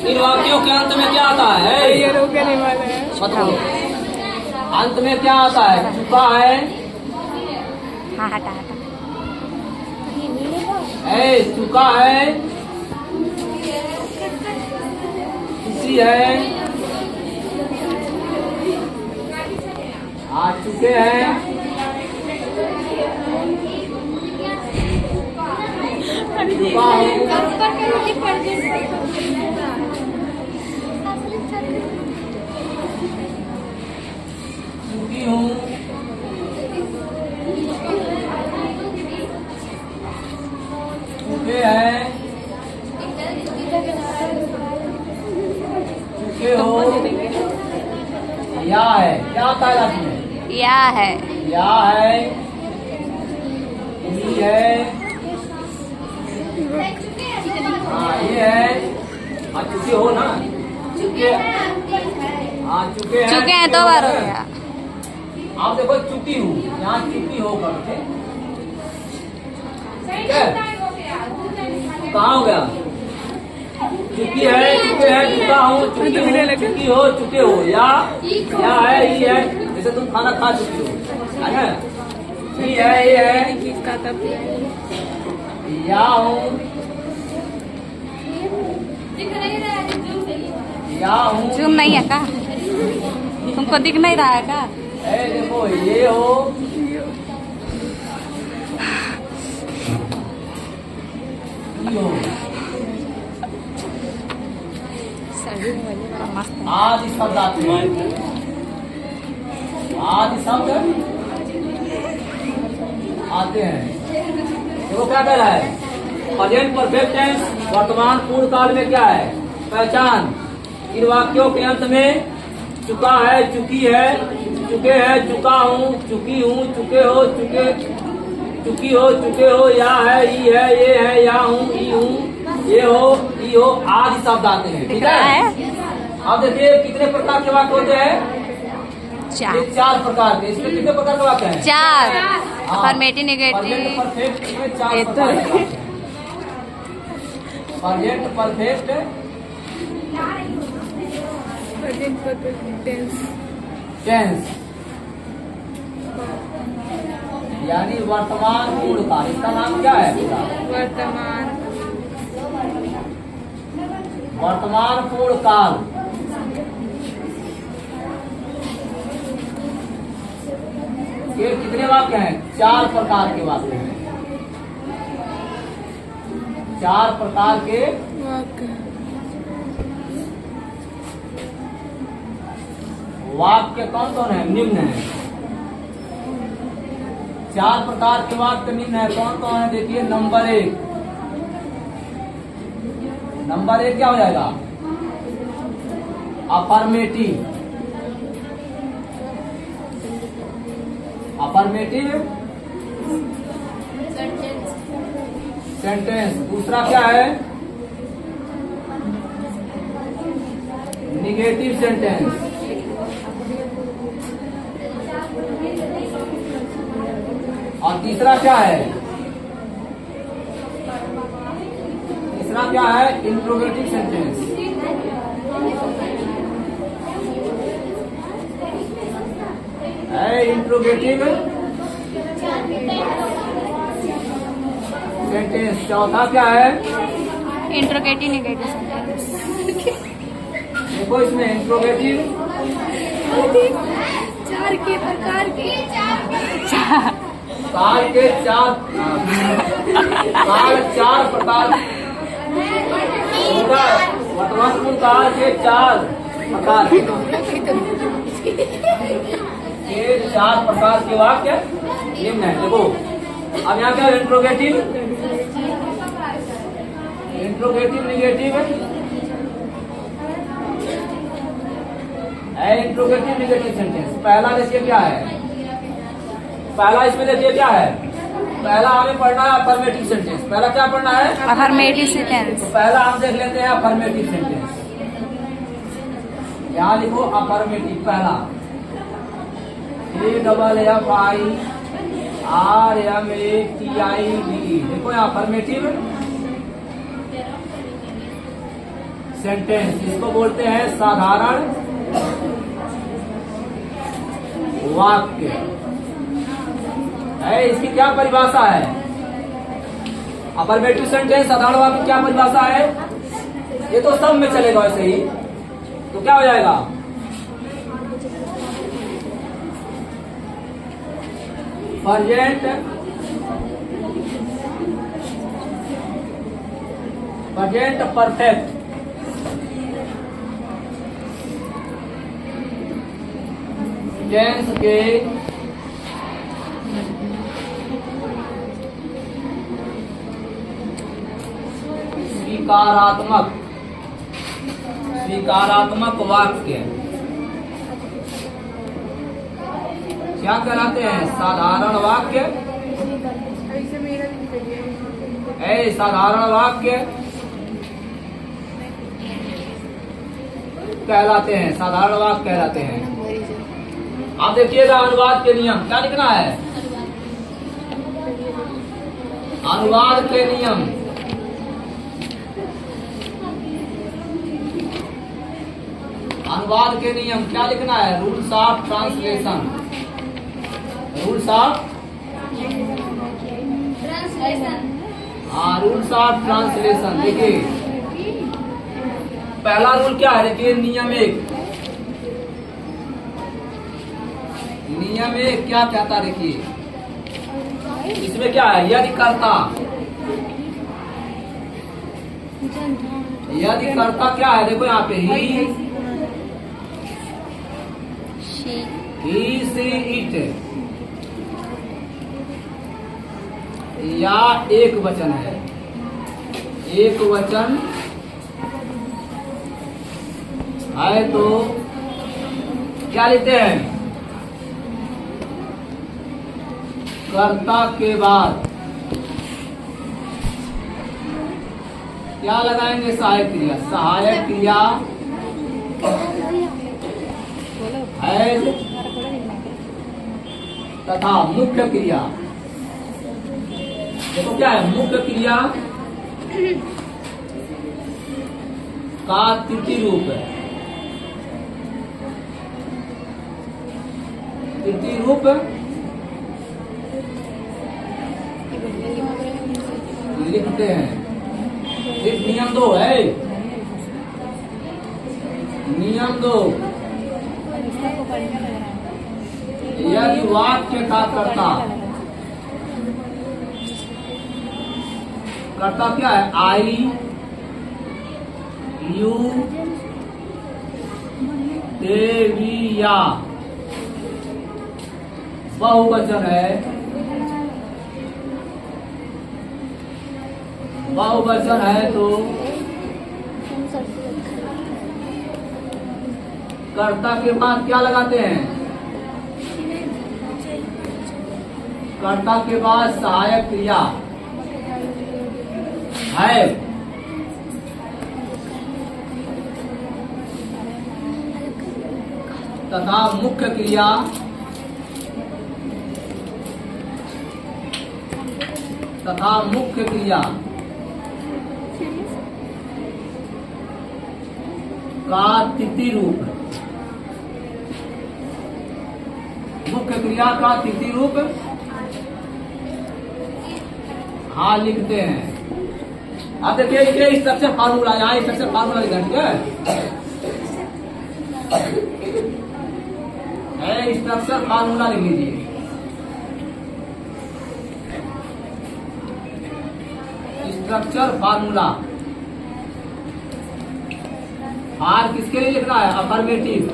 इन वाक्यों के अंत में क्या आता है? ये रोकने वाला है। अंत में क्या आता है? चुका है, हाँ हटा हटा। चुका है, चुकी है, आ चुके हैं, चुका हूँ, चुकी हूँ, चुके हैं, चुके हो, या है। क्या आता है लास्ट में? या है, या है, ये है, हाँ ये है, हाँ चुके हो ना, चुके, हाँ चुके हैं, चुके हैं 2 बार हो गया। आप देखो चुकी हूँ, यहाँ चुकी हो करके, ठीक है? कहाँ हो गया? चुकी है, चुके हैं, चुका हूँ, चुकी हूँ, चुकी हो, चुके हो, या है, ये है। जैसे तुम खाना खा चुकी हो, है ना? ये है, या हूँ, या हूँ, जूम नहीं है का? तुमको दिख नहीं रहा है का? देखो ये हो, आदि शब्द आते हैं, आदि शब्द आते हैं। देखो क्या कह रहा है? प्रेजेंट परफेक्ट टेंस वर्तमान पूर्ण काल में क्या है? पहचान। इन वाक्यों के अंत में चुका है, चुकी है, चुके हैं, चुका हूँ, चुकी हूँ, चुके हो, चुकी हो, चुके हो, या है, ई है, ये है, या हूँ, ई हूँ, ये हो, ई हो, आदि शब्द आते हैं। ठीक है? अब देखिए कितने प्रकार के वाक्य होते हैं? 4 प्रकार के। इसमें कितने प्रकार के वाक्य हैं? 4। अफर्मेटिव, नेगेटिव, परफेक्ट में 4 प्रकार के वाक्य हैं। प्रेजेंट परफेक्ट टेंस यानी वर्तमान पूर्ण काल। इसका नाम क्या है? वर्तमान पूर्ण काल। ये कितने वाक्य हैं? 4 प्रकार के वाक्य हैं। 4 प्रकार के वाक्य कौन कौन है? निम्न है। 4 प्रकार के वाक्य निम्न है। कौन कौन है? देखिए नंबर 1। नंबर 1 क्या हो जाएगा? अफर्मेटिव। Affirmative sentence. दूसरा क्या है? Negative sentence. और तीसरा क्या है? तीसरा क्या है? Interrogative sentence. है इंट्रोगेटिव सेंटेंस। चौथा क्या है? Interrogative, negative sentence. देखो इसमें इंट्रोगेटिव 4 के प्रकार के काल के 4 प्रकार होगा। वर्तमान पूर्ण काल के 4 प्रकार ये 4 प्रकार के वाक्य निम्न है। देखो अब यहाँ क्या? इंट्रोगेटिव, निगेटिव है। Interrogative negative sentence. पहला देखिए क्या है? पहला इसमें देखिए क्या है? पहला हमें पढ़ना है अफर्मेटिव सेंटेंस। पहला क्या पढ़ना है? Affirmative sentence. तो पहला हम देख लेते हैं अफर्मेटिव सेंटेंस। यहाँ लिखो अफर्मेटिव। पहला AFFIRMATIV। देखो यहाँ अफर्मेटिव सेंटेंस, इसको बोलते हैं साधारण वाक्य। है इसकी क्या परिभाषा है? अफर्मेटिव सेंटेंस साधारण वाक्य क्या परिभाषा है? ये तो सब में चलेगा वैसे ही, तो क्या हो जाएगा? प्रेजेंट परफेक्ट, टेंस के स्वीकारात्मक वाक्य क्या कहलाते हैं? साधारण वाक्य। साधारण वाक्य कहलाते हैं, साधारण वाक्य कहलाते हैं। आप देखिएगा अनुवाद के नियम क्या लिखना है? अनुवाद के नियम, अनुवाद के नियम क्या लिखना है? Rules of translation, rules of rules of translation. देखिए पहला रूल क्या है? देखिए नियम एक, नियम एक क्या कहता है? देखिए इसमें क्या है? यदि कर्ता क्या है? देखो यहाँ पे ही सी इट या एक वचन है, एक वचन है तो क्या लिखते हैं? कर्ता के बाद क्या लगाएंगे? सहायक क्रिया, सहायक क्रिया है तथा मुख्य क्रिया। देखो क्या है? मुख्य क्रिया का तृतीय रूप है, तृतीय रूप लिखते हैं। एक नियम 2 है, नियम 2, यदि वाक्य का कर्ता क्या है? आई यू ते वी या बहुवचन है, बहुवचन है तो कर्ता के बाद क्या लगाते हैं? कर्ता के बाद सहायक क्रिया है तथा मुख्य क्रिया का तृतीय रूप, मुख्य क्रिया का तृतीय रूप लिखते हैं। आप देखिए ये स्ट्रक्चर फार्मूला, यहाँ स्ट्रक्चर फार्मूला लिखा है, स्ट्रक्चर फार्मूला लिख लीजिए। स्ट्रक्चर फार्मूला आर किसके लिए लिखना है? अफर्मेटिव,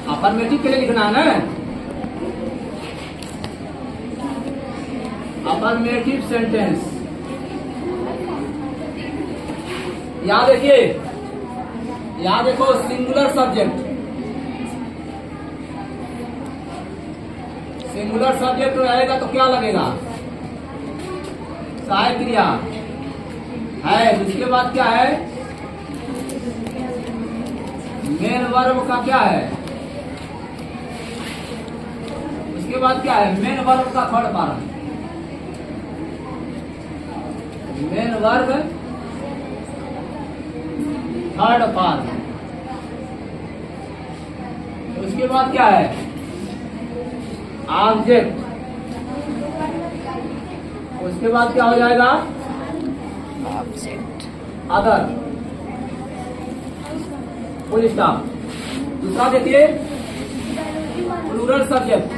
अफर्मेटिव के लिए लिखना है ना। अफर्मेटिव सेंटेंस, यहाँ देखिए, यहाँ देखो सिंगुलर सब्जेक्ट, सिंगुलर सब्जेक्ट रहेगा तो क्या लगेगा? सहायक क्रिया है। उसके बाद क्या है? मेन वर्ब का क्या है? उसके बाद क्या है? मेन वर्ब का third part, main verb third form. उसके बाद क्या है? ऑब्जेक्ट। उसके बाद क्या हो जाएगा? ऑब्जेक्ट। अदर। Full stop. दूसरा देखिए, प्लूरल सब्जेक्ट।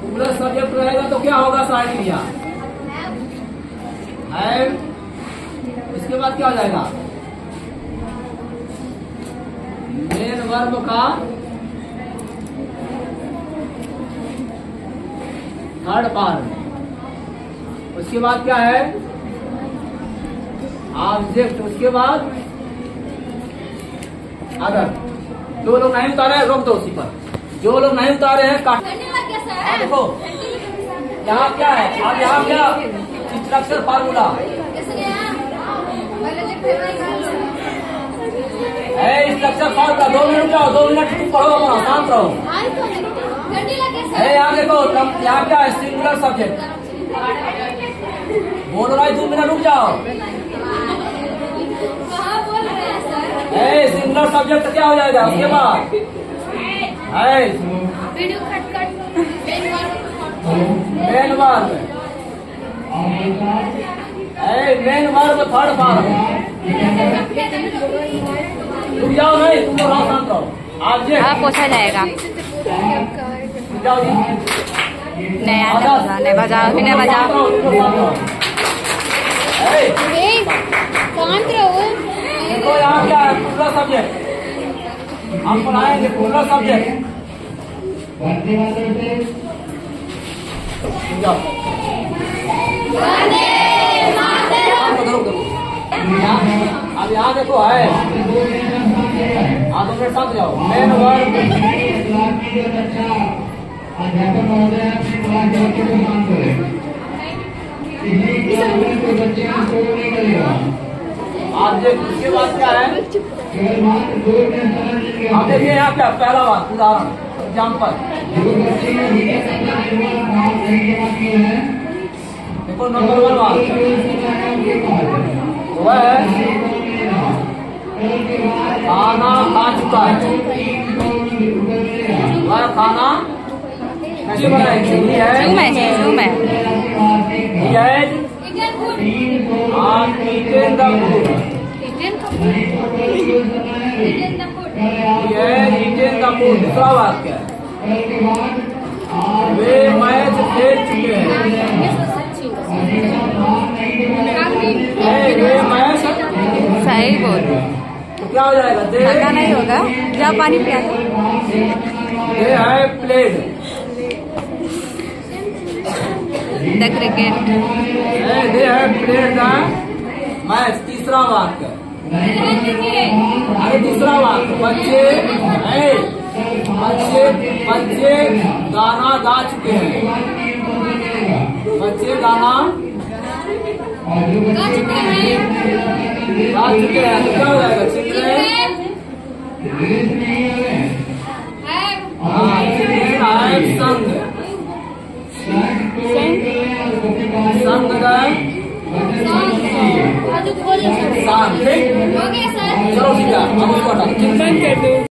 प्लूरल सब्जेक्ट रहेगा तो क्या होगा सारी भैया? हैव। इसके बाद क्या हो जाएगा? मेन वर्ब का थर्ड फॉर्म। उसके बाद क्या है? ऑब्जेक्ट। उसके बाद अदर। जो लोग नहीं उतारे हैं रोक दो उसी पर। जो लोग नहीं उतारे हैं काट। देखो यहाँ क्या है? अब यहाँ क्या स्ट्रक्चर फार्मूला है? स्ट्रक्चर फार्मूला 2 मिनट जाओ, 2 मिनट तुम पढ़ो, अपना शांत रहो। यहाँ देखो, यहाँ क्या है? Singular subject. बोलो भाई, 2 मिनट रुक जाओ। सिंगुलर सब्जेक्ट क्या हो जाएगा? उसके बाद main verb. Main verb third form. रुक जाओ, नहीं तुम लोग शांत रहो। ऑब्जेक्ट। हाँ, पूछा जाएगा। रुक जाओ जी। नहीं आता बजा, नहीं बजा, नहीं बजा। देखो यहाँ क्या है? पूरा सब्जेक्ट हम पढ़ाएंगे। पूरा सब्जेक्ट अब यहाँ देखो है। हाँ, तुम मेरे साथ जाओ। Main verb. ऑब्जेक्ट। उसके बाद क्या है? आप देखिए यहाँ क्या पहला बात, उदाहरण एग्जाम्पल। देखो नंबर 1 बात वह है खाना खा चुका है। वह खाना कैसे बनाएंगे? जूम है। दूसरा वाक्य वे मैच खेल चुके हैं। वे मैच सही बोल। तो क्या हो जाएगा? ठंडा नहीं होगा, जा पानी पिया। दे है प्लेड द क्रिकेट। दे है प्लेड द मैच। तीसरा वाक्य, अरे दूसरा वाक्य बच्चे बच्चे गाना गा चुके हैं। बच्चे गाना गा चुके हैं। तो क्या हो जाएगा? चिल्ड्रेन संग ठीक। चलो ठीक है, अब उसको हटा।